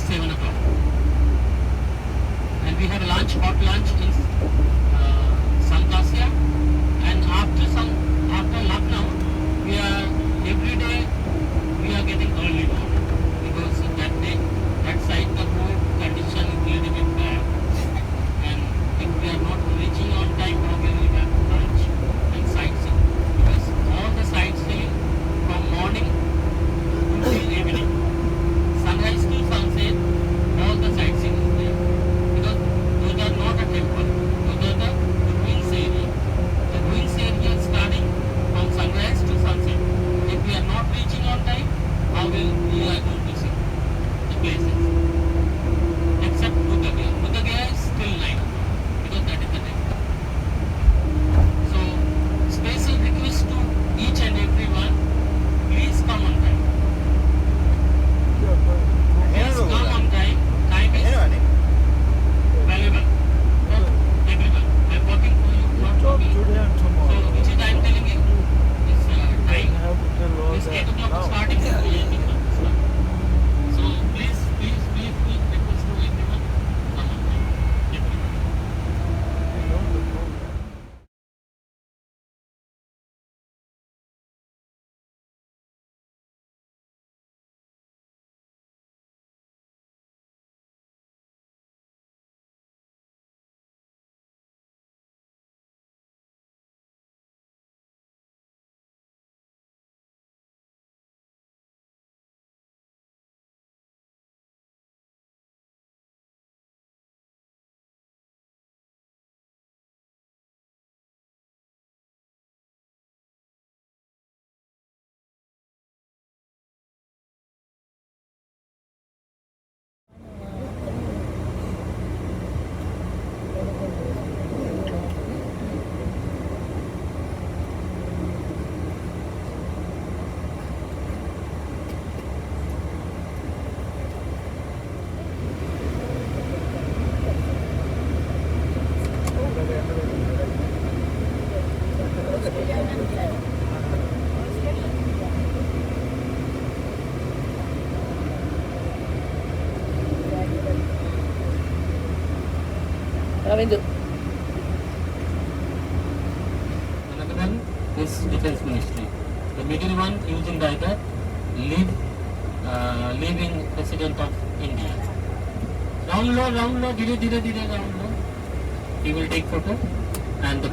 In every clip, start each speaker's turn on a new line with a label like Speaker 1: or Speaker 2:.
Speaker 1: 7 o'clock. And we have lunch, hot lunch in Sankasia. And after Lucknow, we are every day we are getting early morning because that day, that side the road condition is little bit bad. And if we are not reaching on time, how will we have lunch and sightseeing? Because all the sightseeing from morning till evening, sunrise to sunset, all the sightseeing is there. Because those are not a temple, those are the ruins area. The ruins area is starting from sunrise to sunset. If we are not reaching on time, how will we are going to see the places? Except Buddha Gaya. Buddha Gaya is still 9 o'clock because that is the temple. So, special request to each and everyone, please come on time. Please come on time. Time is valuable for everyone. I am working for you, not for me. So, which is I am telling you, this time is 8 o'clock starting to 8 o'clock. So, please request to everyone, come on time. Everyone.
Speaker 2: Ravindu.
Speaker 1: Another one is Defense Ministry. The middle one using the either living President of India. Round low, dhire round low. He will take photo and the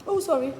Speaker 2: Oh, sorry.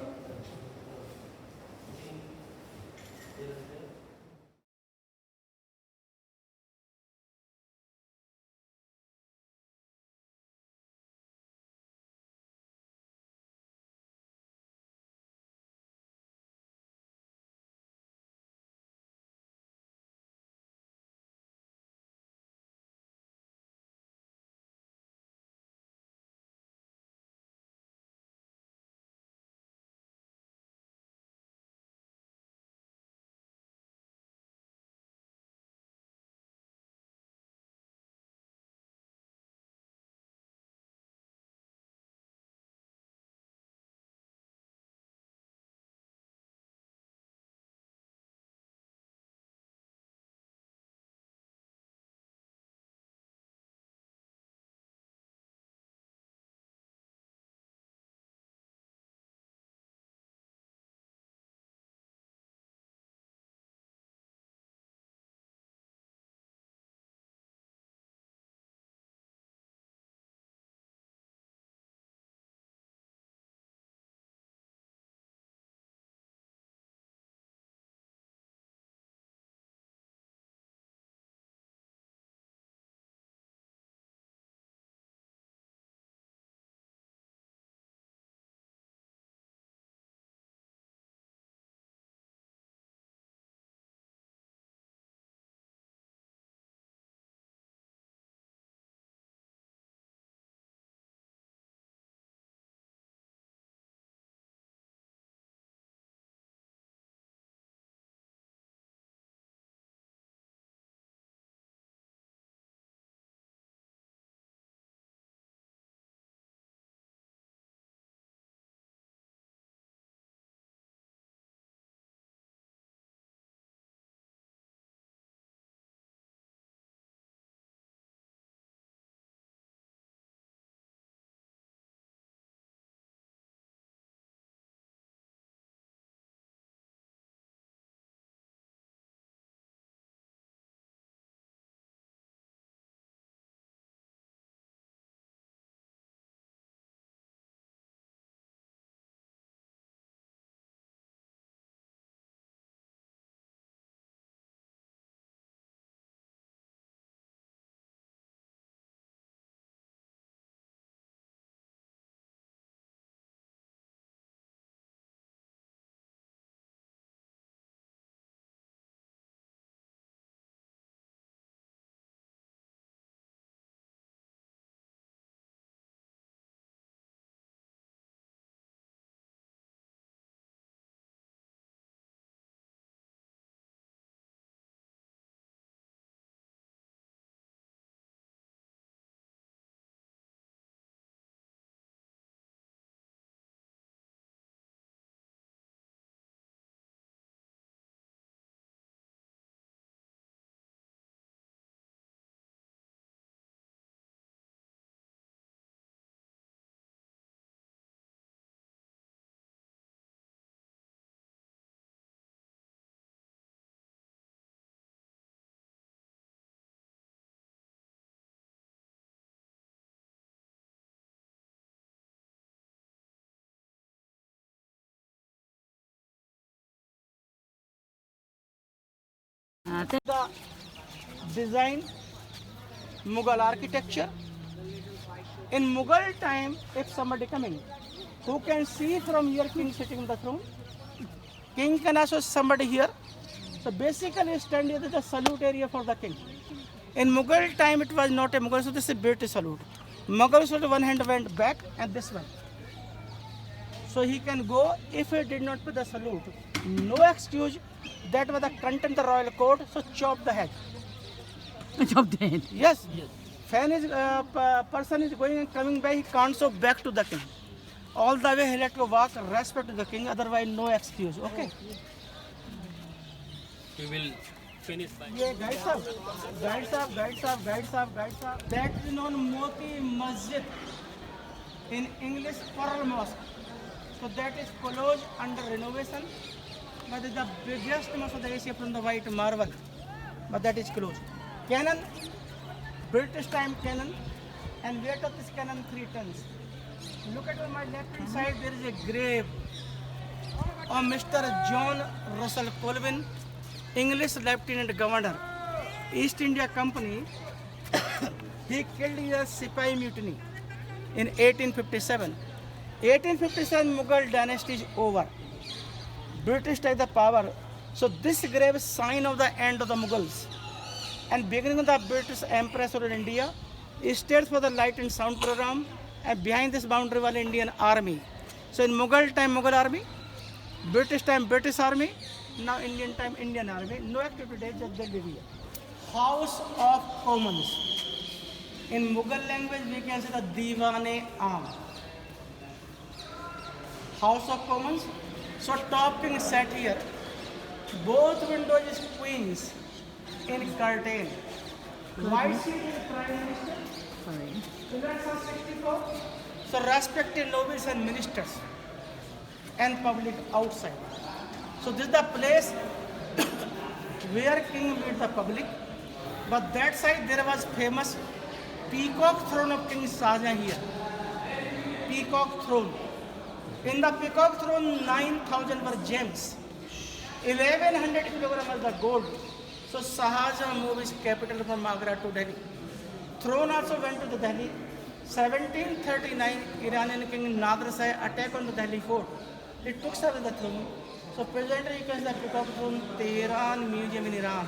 Speaker 3: The design, Mughal architecture. In Mughal time, if somebody coming, who can see from here king sitting in the throne? King can also somebody here. So basically stand here is the salute area for the king. In Mughal time it was not a Mughal, so this is a British salute. Mughal salute, one hand went back and this one. So he can go if he did not put the salute. No excuse. That was the content of the royal court. So chop the head.
Speaker 2: Chop the head.
Speaker 3: Yes. Fan is person is going and coming by. He can't so back to the king. All the way he had to walk respect to the king. Otherwise no excuse. Okay.
Speaker 1: We will finish by.
Speaker 3: Yeah, guide sahab. That is known Moti Masjid. In English, Pearl Mosque. So that is closed under renovation. But it is the biggest mosque of the Asia from the white marble. But that is closed. Cannon, British time cannon, and weight of this cannon 3 tons. Look at on my left hand side, there is a grave of Mr. John Russell Colvin, English Lieutenant Governor, East India Company. He killed in a Sipahi mutiny in 1857. 1857 Mughal dynasty is over. British take the power. So this grave is sign of the end of the Mughals and beginning of the British Empress of India. It stands for the light and sound program, and behind this boundary was Indian army. So in Mughal time Mughal army, British time British army, now Indian time Indian army. No activity, just they live here. House of Commons. In Mughal language we can say the Diwan-e-Aam. House of Commons. So top king sat here. Both windows is queens in curtain. White seat is prime minister. Pillars are 64. So respected nobles and ministers and public outside. So this is the place where king meet the public. But that side there was famous peacock throne of King Shahjahan here. Peacock throne. In the peacock throne, 9,000 were gems. 1,100 kilograms was the gold. So Shahjahan moved his capital from Agra to Delhi. Throne also went to the Delhi. 1739, Iranian king Nader Shah attacked on the Delhi fort. It took away the throne. So presently you can see the peacock throne, Tehran Museum in Iran.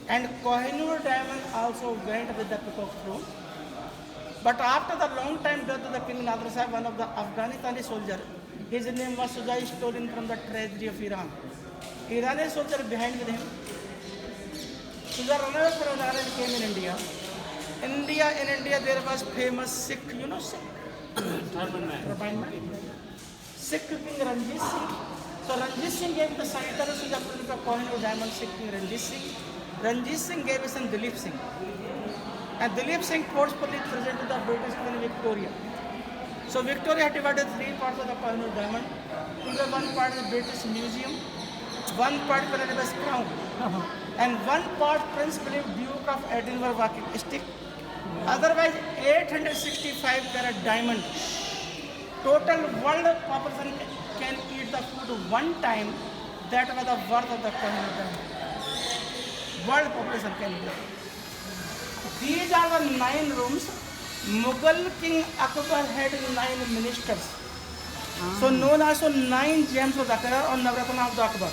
Speaker 3: And Kohinoor diamond also went with the peacock throne. But after the long time death of the King Nader Shah, one of the Afghanistani soldier, his name was Sujai, stolen from the treasury of Iran. Iranian soldier behind with him. Sujai ran away from Iran and came in India. In India there was famous Sikh, you know Sikh? Turban man. Sikh King Ranjit Singh. So Ranjit Singh gave the Saitar Sujai Kohinoor diamond Sikh King Ranjit Singh. Ranjit Singh gave his son Dilip Singh. And Dilip Singh forcefully presented the British Queen Victoria. So Victoria had divided 3 parts of the Kohinoor diamond. One part is the British Museum, one part Elizabeth's crown, and one part Prince Philip Duke of Edinburgh walking stick. Otherwise 865 carat diamond. Total world population can eat the food one time. That was the worth of the Kohinoor diamond. World population can eat. These are the 9 rooms. Mughal King Akbar had 9 ministers. So known as 9 gems of the Akbar or Navratna of the Akbar.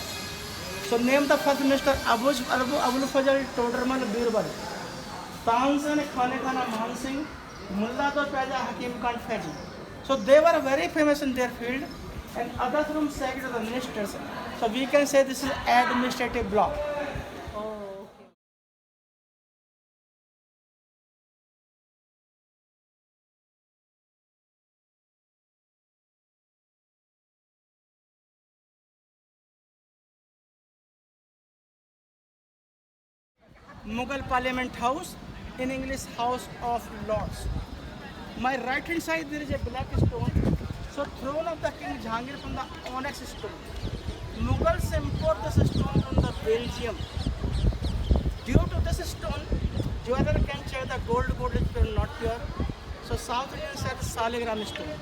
Speaker 3: So name the first minister Abul Fazl Todermal Birbal, Tanzan Khane Khana Mahan Singh, Mullah Dor Paja Hakim Khan Faji. So they were very famous in their field, and other rooms said to the ministers. So we can say this is administrative block. Mughal Parliament House, in English House of Lords. My right hand side there is a black stone. So throne of the King Jahangir from the onyx stone. Mughals import this stone from the Belgium. Due to this stone, jeweler can check the gold is pure, not pure. So South Indian said Saligram stone.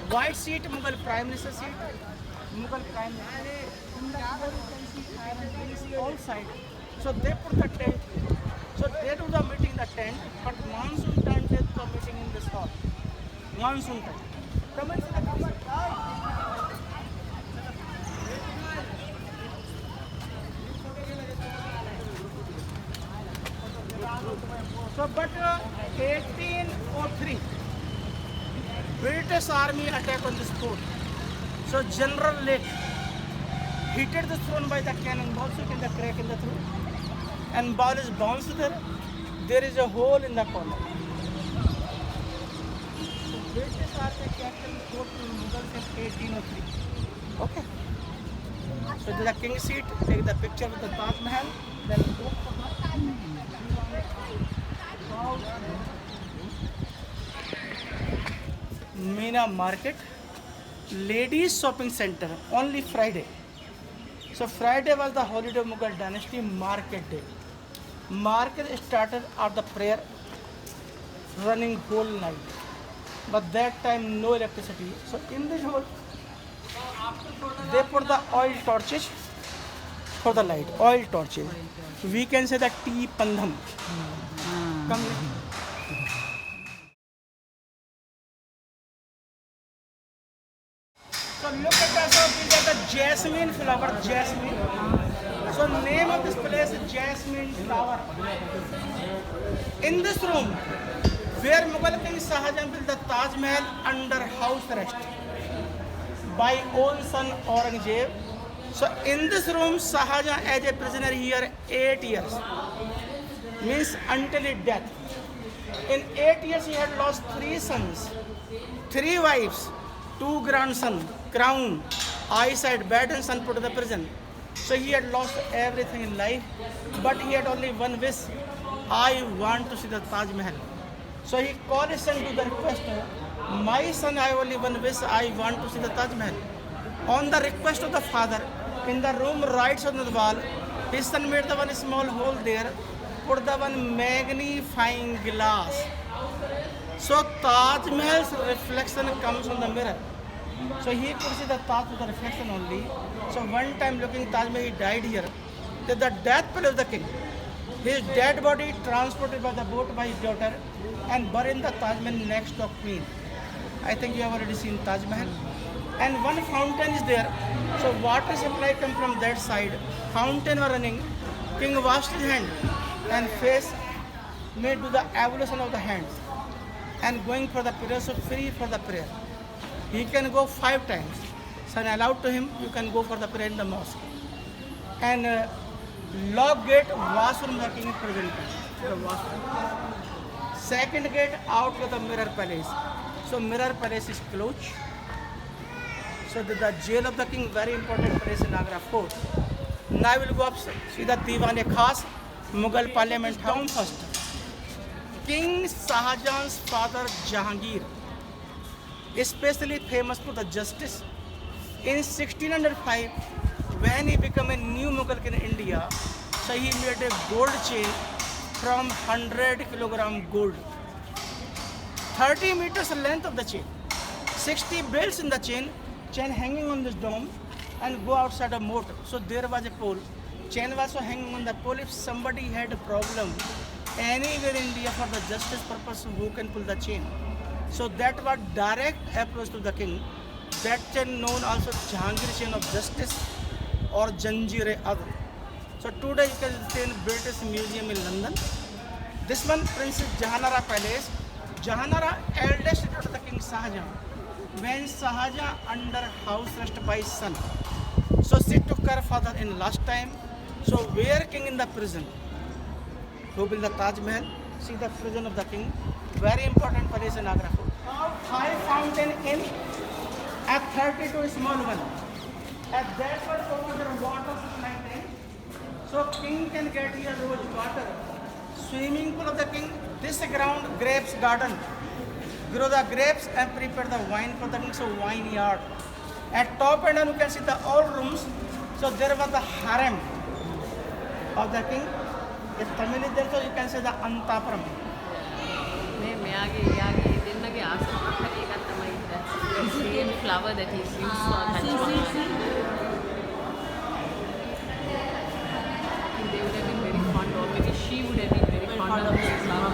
Speaker 3: White seat, Mughal Prime Minister seat. Mughal Prime Minister. In the middle you can see iron rings all side. So they put the tent. So they do the meeting in the tent, but monsoon time they do the meeting in this hall. Monsoon time. Come and see the cover. So, but 1803, British Army attack on this fort. So General Lake hit the throne by the cannonball, so in the crack in the throne, and ball is bounced there. There is a hole in the corner. So British Army captured the fort to Mughals in 1803. Okay. So to the king's seat, take the picture with the Taj Mahal, then go for the Meena Market, ladies shopping center, only Friday. So Friday was the holiday of Mughal dynasty, market day. Market started at the prayer, running whole night. But that time no electricity. So in this hole, they put the oil torches for the light, oil torches. We can say the tea pandham. Come here. So look at that, so these are the jasmine flower, jasmine. So name of this place is Jasmine Flower. In this room, where Mughal King Shahjahan built the Taj Mahal under house arrest by own son Aurangzeb. So in this room, Shahjahan as a prisoner here 8 years. Means until his death. In 8 years he had lost 3 sons, 3 wives, 2 grandsons, crown, eyesight, bad and son put to the prison. So he had lost everything in life, but he had only one wish. I want to see the Taj Mahal. So he called his son to the request, my son, I have only one wish, I want to see the Taj Mahal. On the request of the father, in the room right on the wall, his son made the one small hole there, put the one magnifying glass. So Taj Mahal's reflection comes on the mirror. So he could see the Taj with the reflection only. So one time looking Taj Mahal, he died here. The death palace of the king. His dead body transported by the boat by his daughter and buried in the Taj Mahal next to Queen. I think you have already seen Taj Mahal. And one fountain is there. So water supply come from that side. Fountain were running. King washed his hand and face made to the evolution of the hands. And going for the prayer, so free for the prayer. He can go 5 times. So allowed to him, you can go for the prayer in the mosque. And lock gate, washroom the king is present. The washroom. Second gate out to the mirror palace. So mirror palace is closed. So the jail of the king, very important place in Agra Fort. Now I will go up, see the Diwan-e-Khas, Mughal Parliament town first. King Shahjahan's father Jahangir, especially famous for the justice. In 1605, when he became a new Mughal king in India, so he made a gold chain from 100 kilogram gold. 30 meters length of the chain, 60 bells in the chain hanging on this dome and go outside a moat. So there was a pole, chain was also hanging on the pole. If somebody had a problem anywhere in India for the justice purpose, who can pull the chain? So that was direct approach to the king. That chain known also Jahangir chain of justice or Janjir-e-Adl. So today you can see in British Museum in London. This one, Princess Jahanara Palace. Jahanara, eldest daughter of the King Shahjahan. When Shahjahan under house arrest by his son. So she took her father in last time. So where king in the prison? Who built the Taj Mahal? See the prison of the king. Very important place in Agra. High fountain in at 32 small one. At that one over there water supply tank. So king can get here rose water. Swimming pool of the king. This ground grapes garden. Grow the grapes and prepare the wine for the king. So wine yard. At top end you can see the all rooms. So there was the harem of the king. If Tamil is there, so you can say the Antapuram.
Speaker 4: the same flower that is used for Taj Mahal. They would have been very fond, or maybe she would have been very fond of this flower.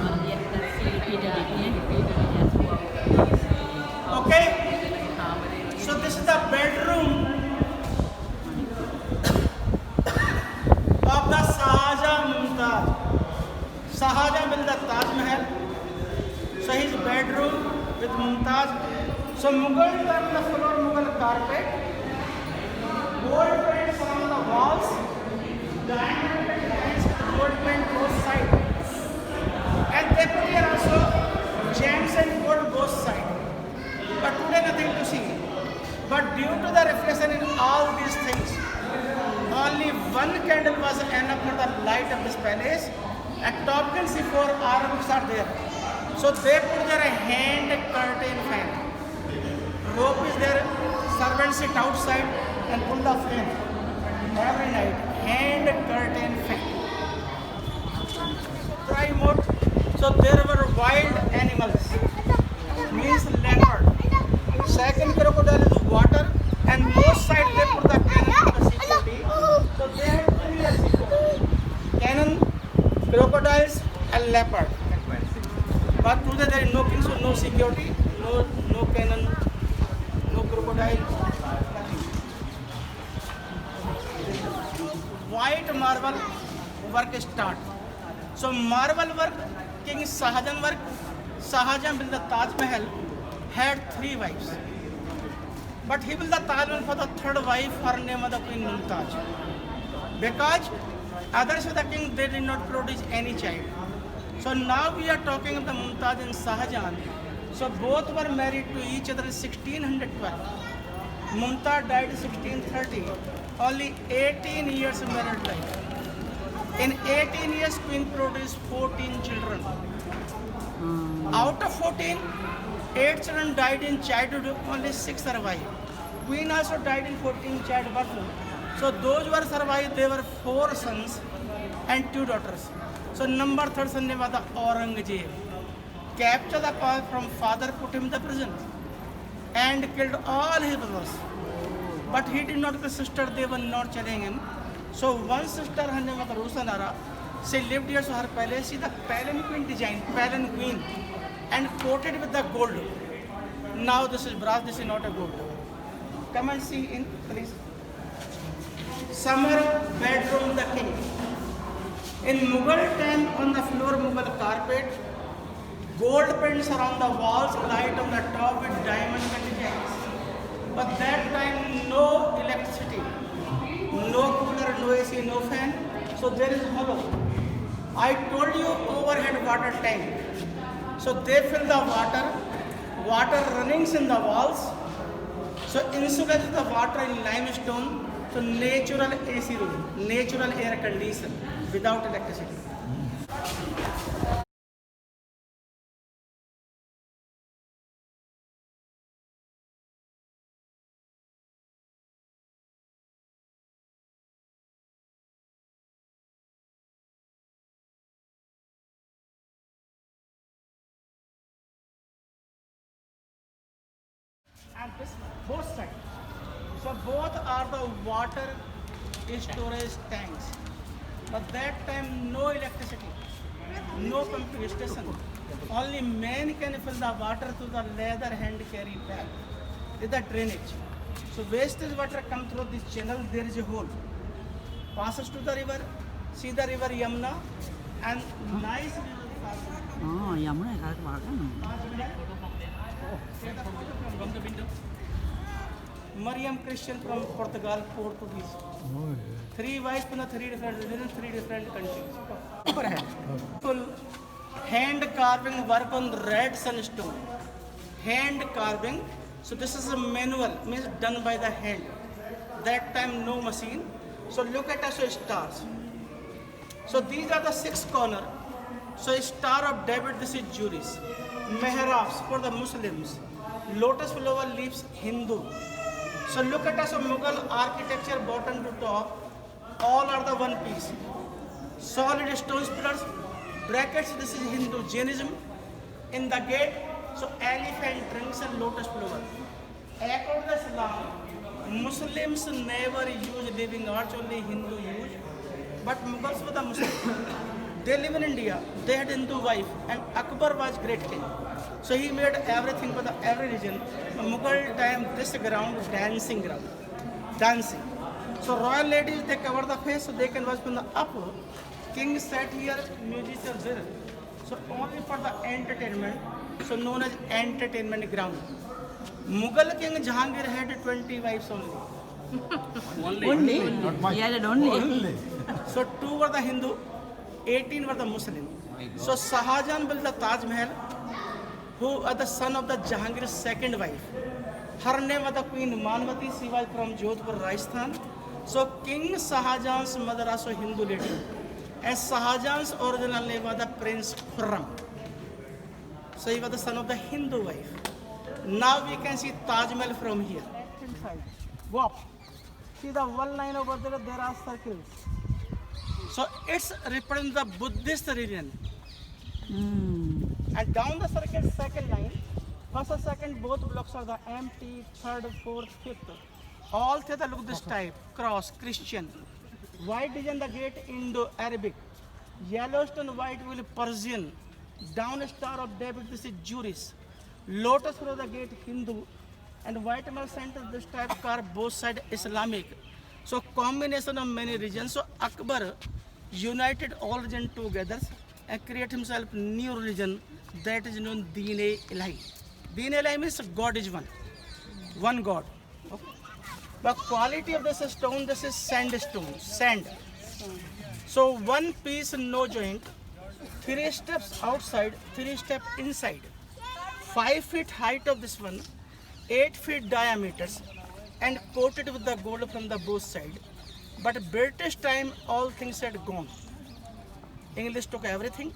Speaker 3: Okay. So this is the bedroom of the Shahjahan Mumtaz. Shahjahan built the Taj Mahal. So his bedroom with Mumtaz. So Mughal on the floor, Mughal carpet, gold paint on the walls, diamond paints, gold paint both sides, and they put here also gems and gold both sides. But today nothing to see. But due to the reflection in all these things, only one candle was enough for the light of this palace. At Topkins, C4 Arabs are there. So they put their hand curtain fan. Rope is there, servants sit outside and pull the flame every night. Hand curtain fan. Try more. So there were wild animals, means leopard. Second crocodile is water, and both sides they put the cannon for the security. So they had three security: cannon, crocodiles, and leopard. But today there is no king, so no security, no cannon, no crocodile, nothing. White marble work start. So marble work, King Shahjahan work. Shahjahan built the Taj Mahal, had 3 wives. But he built the Taj Mahal for the 3rd wife, her name was the Queen Mumtaz. Because others of the king, they did not produce any child. So now we are talking of the Mumtaz and Shahjahan. So both were married to each other in 1612. Mumtaz died in 1630. Only 18 years of married life. In 18 years, Queen produced 14 children. Out of 14, 8 children died in childhood, only 6 survived. Queen also died in 14 childbirth. So those who were survived, they were 4 sons and 2 daughters. So number 3rd son name was the Aurangzeb. Captured the power from father, put him in the prison and killed all his brothers. But he did not kill sister, they were not challenging him. So one sister, her name was Rosanara, she lived here, so her palace is the palanquin design, palanquin, and coated with the gold. Now this is brass, this is not a gold. Come and see in, please. Summer bedroom of the king. In Mughal time, on the floor, Mughal carpet, gold paints around the walls, light on the top with diamond designs. But that time, no electricity, no cooler, no AC, no fan. So there is hollow. I told you overhead water tank. So they fill the water runnings in the walls. So insulate the water in limestone. So natural AC room, natural air condition without electricity. And this both sides. So both are the water storage tanks. But that time no electricity, no pumping station. Only man can fill the water through the leather hand carry bag. With the drainage. So wastage water come through this channel, there is a hole. Passes to the river, see the river Yamuna, and nice river passes.
Speaker 2: Yamuna is
Speaker 1: From the window.
Speaker 3: Mariam Christian from Portugal, Portuguese. 3 wives from the 3 different religions, 3 different countries. Full hand carving work on red sandstone. Hand carving. So this is a manual, means done by the hand. That time no machine. So look at us stars. So these are the 6 corner. So Star of David, this is Juris. Mehrabs for the Muslims. Lotus flower leaves, Hindu. So look at us of Mughal architecture, bottom to top. All are the one piece. Solid stone pillars, brackets, this is Hindu, Jainism. In the gate, so elephant drinks and lotus flower. According to Islam, Muslims never use living arch, only Hindu use. But Mughals were the Muslims. They live in India. They had Hindu wife, and Akbar was great king. So he made everything for the every region. Mughal time, this ground dancing ground, dancing. So royal ladies they cover the face so they can watch from the upper. King sat here, musicians there. So only for the entertainment, so known as entertainment ground. Mughal king Jahangir had 20 wives only.
Speaker 2: Only? He had only.
Speaker 3: So 2 were the Hindu, 18 were the Muslim. So Shahjahan built the Taj Mahal, who are the son of the Jahangir's second wife. Her name was the Queen Manvati. She was from Jodhpur, Rajasthan. So King Shahjahan's mother also Hindu lady. And Shahjahan's original name was the Prince Khurram. So he was the son of the Hindu wife. Now we can see Taj Mahal from here. Left-hand side. Go up. See the one line over there, there are circles. So it's represents the Buddhist religion. And down the circle, second line, first and second, both blocks are the empty, third, fourth, fifth. All theta look this type, cross, Christian. White design the gate, Indo-Arabic. Yellow stone, white will Persian. Down star of David, this is Jewish. Lotus for the gate, Hindu. And white marble center, this type car, both side Islamic. So combination of many regions. So Akbar united all regions together and create himself new religion that is known Deen-e-Ilahi. Deen-e-Ilahi means God is one God. Okay. The quality of this stone, this is sandstone, sand. So one piece, no joint, 3 steps outside, 3 steps inside. 5 feet height of this one, 8 feet diameters, and coated with the gold from the both side. But British time, all things had gone. English took everything.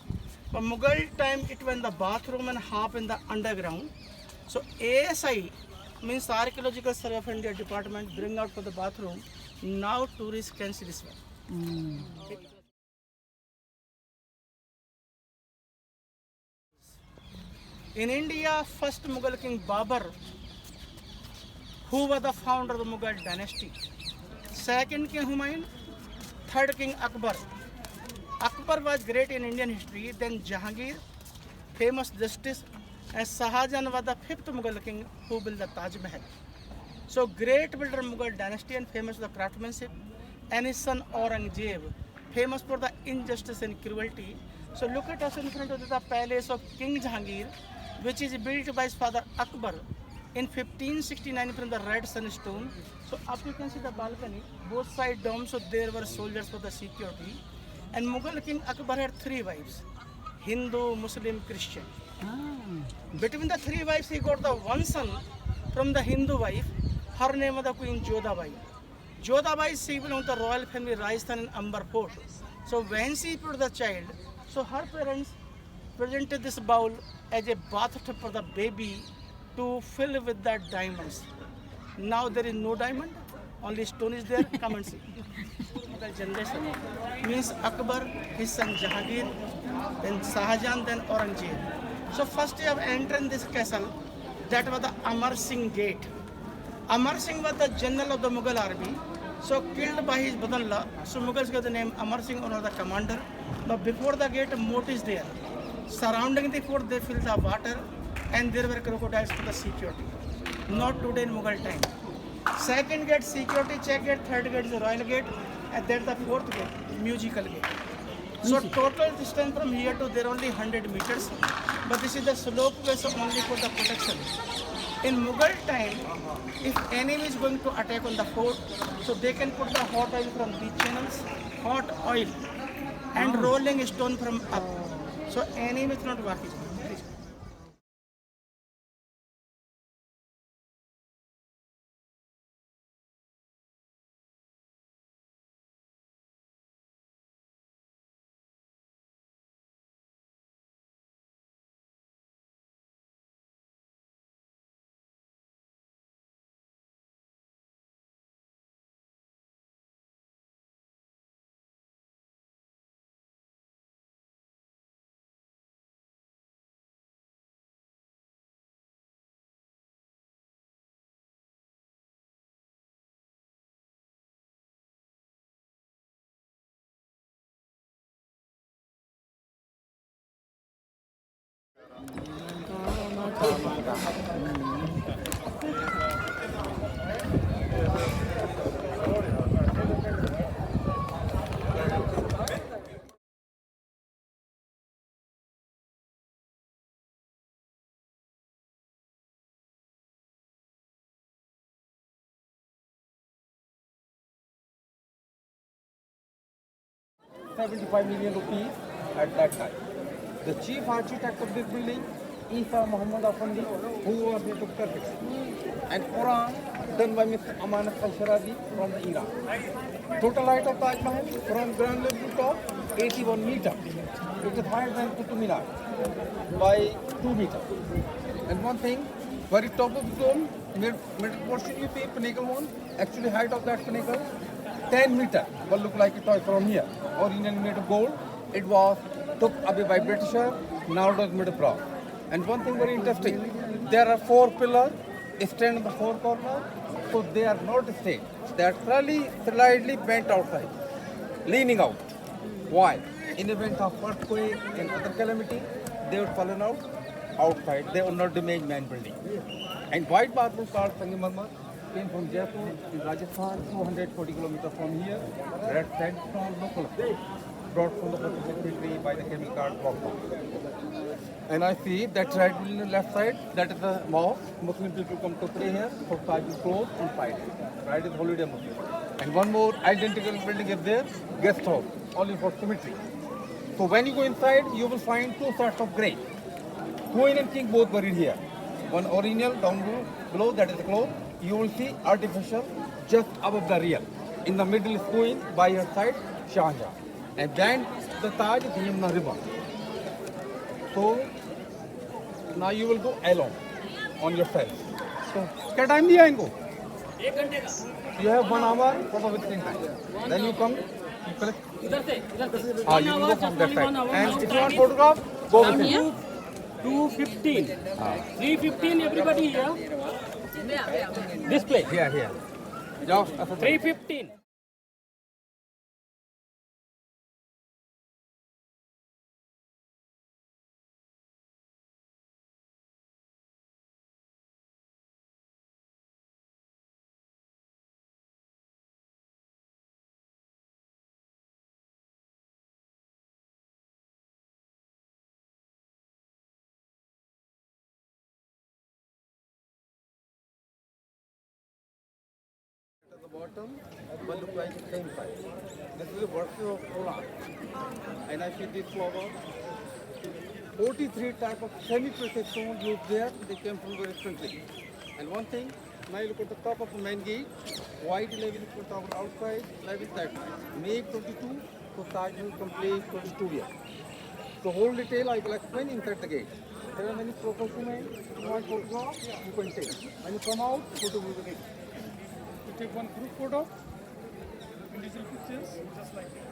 Speaker 3: But Mughal time, it went in the bathroom and half in the underground. So ASI means Archaeological Survey of India Department bring out for the bathroom. Now tourists can see this one. In India, first Mughal king Babur, who was the founder of the Mughal dynasty. Second king Humayun, third king Akbar. Akbar was great in Indian history, then Jahangir, famous justice, and Shahjahan was the 5th Mughal king who built the Taj Mahal. So great builder Mughal dynasty and famous for the craftsmanship, and his son Aurangzeb, famous for the injustice and cruelty. So look at us in front of the palace of King Jahangir, which is built by his father Akbar in 1569 from the red sandstone. So up you can see the balcony, both side domes, so there were soldiers for the security. And Mughal king Akbar had 3 wives, Hindu, Muslim, Christian. Between the 3 wives, he got the one son from the Hindu wife. Her name was the Queen Jodhabai. Jodhabai, she belonged to the royal family Rajasthan in Amber Fort. So when she put the child, so her parents presented this bowl as a bathtub for the baby to fill with the diamonds. Now there is no diamond, only stone is there. Come and see. The generation means Akbar, his son Jahangir, then Shahjahan, then Aurangzeb. So first you have entered this castle, that was the Amar Singh gate. Amar Singh was the general of the Mughal army, so killed by his brother-in-law. So Mughals got the name Amar Singh or the commander. But before the gate, a moat is there. Surrounding the fort, they fill the water, and there were crocodiles for the security. Not today in Mughal time. Second gate, security check gate. Third gate is the royal gate, and then the fourth gate, musical gate. So total distance from here to there only 100 meters, but this is the slope way, so only for the protection. In Mughal time, if enemy is going to attack on the fort, so they can put the hot oil from these channels, hot oil, and rolling stone from up. So enemy is not working.
Speaker 5: ₹75 million at that time. The chief architect of this building, Isa Muhammad Afandi, who was the Turkish, and Quran done by Mr. Amanat Al-Shirazi from Iran. Total height of Taj Mahal from ground level to top, 81 meters. It is higher than Qutub Minar by 2 meters. And one thing, very top of the dome, middle portion you see pinnacle one, actually height of that pinnacle 10 meters, but look like a toy from here. Originally made of gold. It was took away by Britisher, now it was made of bronze. And one thing very interesting, there are 4 pillars stand in the 4 corners, so they are not straight. They are slightly bent outside, leaning out. Why? In event of earthquake and other calamity, they would fallen out outside. They will not damage main building. And white marble called Sangemarmar came from Jaipur in Rajasthan, 240 kilometers from here. Red sandstone local, brought from the factory by the chemical card walk. And I see that right on the left side, that is the mosque. Muslim people come to pray here, so Taj is closed on Friday. Friday is holiday Muslim. And one more identical building is there, guest house, only for cemetery. So when you go inside, you will find 2 sets of graves. Queen and king both buried here. One original down below, that is the cloth. You will see artificial just above the real. In the middle is queen, by her side, Shah Jahan. And then the Taj is Yamuna River. So now you will go alone on yourself. So, क्या time दिया इनको?
Speaker 1: 1 घंटे का.
Speaker 5: You have 1 hour for the visiting time. Then you come.
Speaker 1: इधर से.
Speaker 5: You can go from that side. And if you want photograph, go with him.
Speaker 1: 215. 315 everybody here. This place.
Speaker 5: Here. जाओ.
Speaker 1: 315.
Speaker 5: At the bottom, one look like the same size. This is a version of Quran. And I see this flower. 43 type of semi-precious stone used there. They came from very country. And one thing, now you look at the top of the main gate. White level put our outside, level that. May 22, so Taj will complete 22 years. The whole detail I will explain inside the gate. There are many professional who want photograph, you can take. When you come out, photo will be ready. You take one group photo, individual pictures, just like that.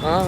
Speaker 3: हाँ